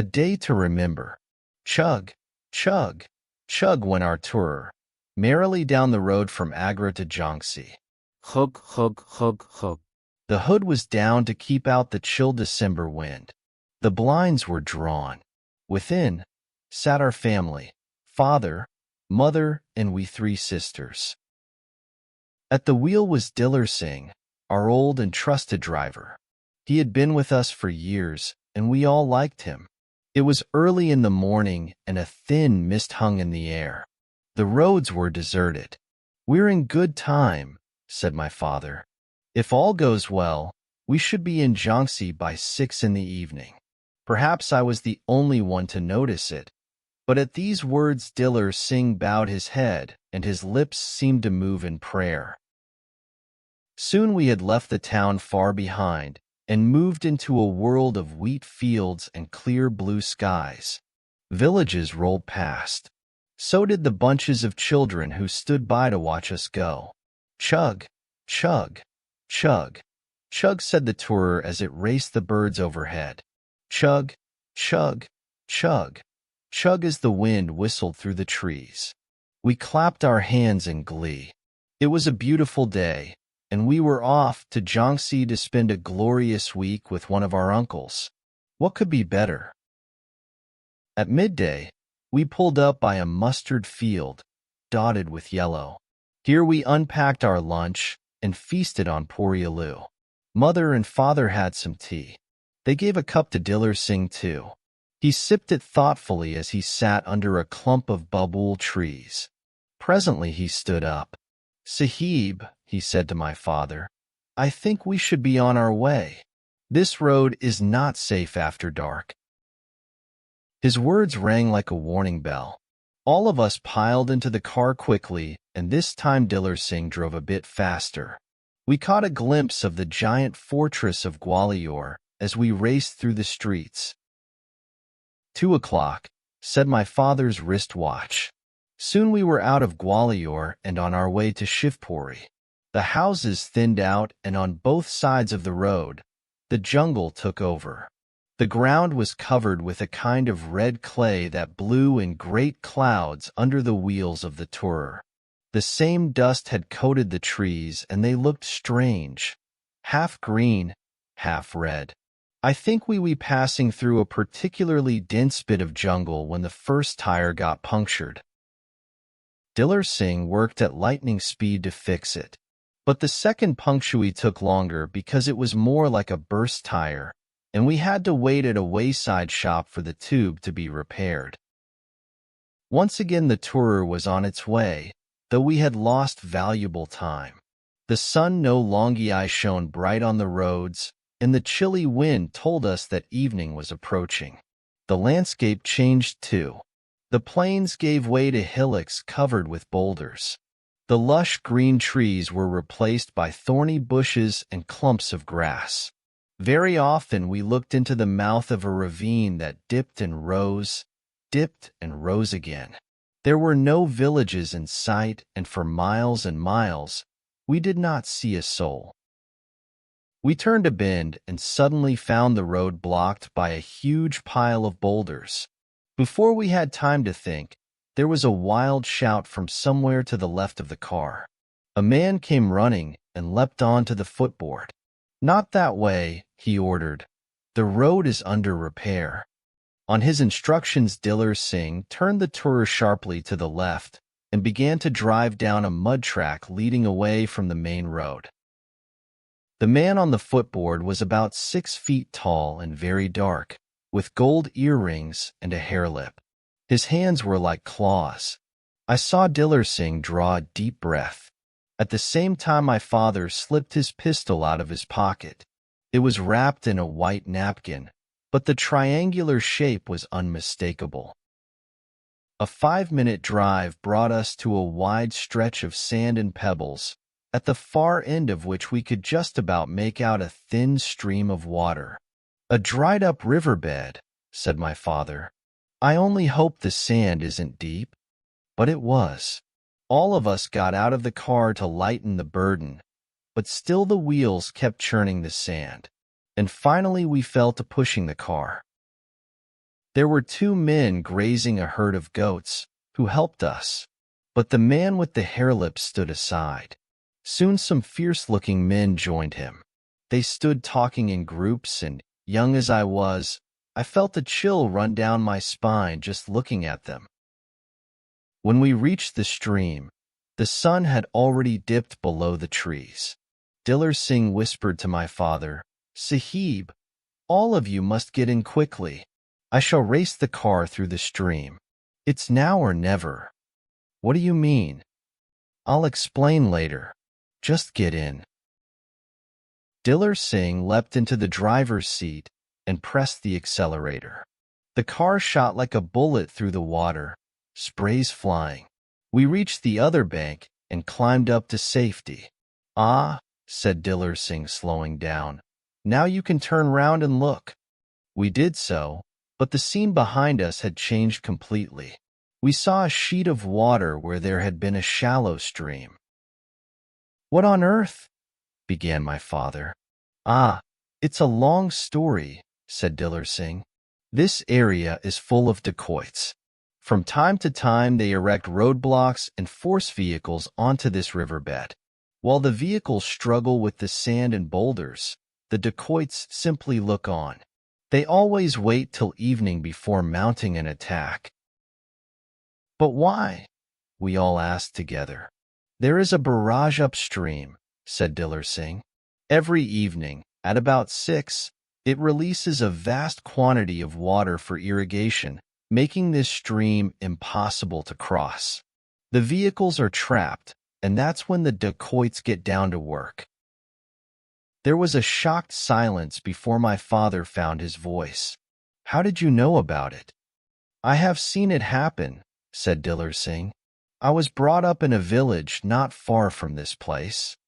A day to remember. Chug, chug, chug went our tourer, merrily down the road from Agra to Jhansi. Hug, hug, hug, hug. The hood was down to keep out the chill December wind. The blinds were drawn. Within sat our family, father, mother, and we 3 sisters. At the wheel was Diller Singh, our old and trusted driver. He had been with us for years, and we all liked him. It was early in the morning, and a thin mist hung in the air. The roads were deserted. "We're in good time," said my father. "If all goes well, we should be in Jhansi by 6 in the evening." Perhaps I was the only one to notice it, but at these words Diller Singh bowed his head, and his lips seemed to move in prayer. Soon we had left the town far behind, and moved into a world of wheat fields and clear blue skies. Villages rolled past. So did the bunches of children who stood by to watch us go. Chug, chug, chug, chug, said the tourer as it raced the birds overhead. Chug, chug, chug, chug as the wind whistled through the trees. We clapped our hands in glee. It was a beautiful day, and we were off to Jhansi to spend a glorious week with one of our uncles. What could be better? At midday, we pulled up by a mustard field, dotted with yellow. Here we unpacked our lunch and feasted on puri aloo. Mother and father had some tea. They gave a cup to Diller Singh too. He sipped it thoughtfully as he sat under a clump of babul trees. Presently he stood up. "Sahib," he said to my father, "I think we should be on our way. This road is not safe after dark." His words rang like a warning bell. All of us piled into the car quickly, and this time Diller Singh drove a bit faster. We caught a glimpse of the giant fortress of Gwalior as we raced through the streets. 2 o'clock, said my father's wristwatch. Soon we were out of Gwalior and on our way to Shivpuri. The houses thinned out, and on both sides of the road, the jungle took over. The ground was covered with a kind of red clay that blew in great clouds under the wheels of the tourer. The same dust had coated the trees, and they looked strange, half green, half red. I think we were passing through a particularly dense bit of jungle when the first tire got punctured. Diller Singh worked at lightning speed to fix it, but the second puncture took longer because it was more like a burst tire, and we had to wait at a wayside shop for the tube to be repaired. Once again the tourer was on its way, though we had lost valuable time. The sun no longer shone bright on the roads, and the chilly wind told us that evening was approaching. The landscape changed too. The plains gave way to hillocks covered with boulders. The lush green trees were replaced by thorny bushes and clumps of grass. Very often we looked into the mouth of a ravine that dipped and rose again. There were no villages in sight, and for miles and miles, we did not see a soul. We turned a bend and suddenly found the road blocked by a huge pile of boulders. Before we had time to think, there was a wild shout from somewhere to the left of the car. A man came running and leapt onto the footboard. "Not that way," he ordered. "The road is under repair." On his instructions, Diller Singh turned the tourer sharply to the left and began to drive down a mud track leading away from the main road. The man on the footboard was about 6 feet tall and very dark, with gold earrings and a hairlip. His hands were like claws. I saw Diller Singh draw a deep breath. At the same time, my father slipped his pistol out of his pocket. It was wrapped in a white napkin, but the triangular shape was unmistakable. A 5-minute drive brought us to a wide stretch of sand and pebbles, at the far end of which we could just about make out a thin stream of water. "A dried-up riverbed," said my father. "I only hope the sand isn't deep." But it was. All of us got out of the car to lighten the burden, but still the wheels kept churning the sand, and finally we fell to pushing the car. There were 2 men grazing a herd of goats who helped us, but the man with the hair lips stood aside. Soon some fierce-looking men joined him. They stood talking in groups, and, young as I was, I felt a chill run down my spine just looking at them. When we reached the stream, the sun had already dipped below the trees. Diller Singh whispered to my father, "Sahib, all of you must get in quickly. I shall race the car through the stream. It's now or never." "What do you mean?" "I'll explain later. Just get in." Diller Singh leapt into the driver's seat and pressed the accelerator. The car shot like a bullet through the water, sprays flying. We reached the other bank and climbed up to safety. "Ah," said Diller Singh, slowing down. "Now you can turn round and look." We did so, but the scene behind us had changed completely. We saw a sheet of water where there had been a shallow stream. "What on earth?" began my father. "Ah, it's a long story," said Diller Singh. "This area is full of dacoits. From time to time they erect roadblocks and force vehicles onto this riverbed. While the vehicles struggle with the sand and boulders, the dacoits simply look on. They always wait till evening before mounting an attack." "But why?" we all asked together. "There is a barrage upstream," said Diller Singh. "Every evening, at about 6, it releases a vast quantity of water for irrigation, making this stream impossible to cross. The vehicles are trapped, and that's when the dacoits get down to work." There was a shocked silence before my father found his voice. "How did you know about it?" "I have seen it happen," said Diller Singh. "I was brought up in a village not far from this place.